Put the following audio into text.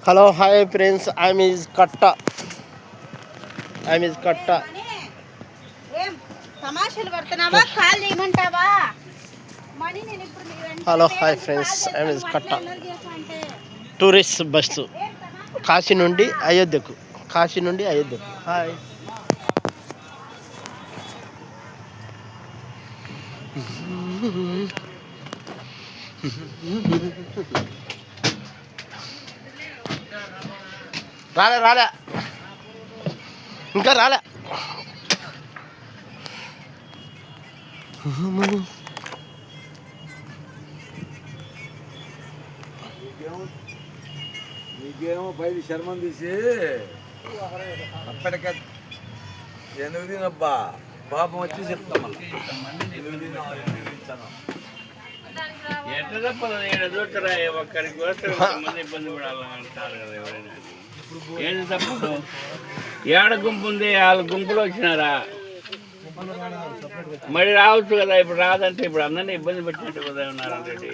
Hello hi friends, I'm is కట్ట. Hello hi friends, I'm is కట్ట. Tourist bus Kashi నుండి అయోధ్యకు. హాయ్. రాలే ఇంకా రాలే. నీకేమో పైది శర్మం తీసి అప్పటికే ఎనిమిది అబ్బా పాపం వచ్చి చెప్తాం మళ్ళీ ఎట్లా తప్పదు చూడరా ఒక్కరికి మంది ఇబ్బంది పడాలంటారు కదా ఎవరైనా. ఏది తప్పదు, ఏడ గుంపు ఉంది, వాళ్ళ గుంపులో వచ్చినారా మరి రావచ్చు కదా. ఇప్పుడు రాదంటే ఇప్పుడు అందరినీ ఇబ్బంది పెట్టినట్టు కదా ఉన్నారు ఆల్రెడీ.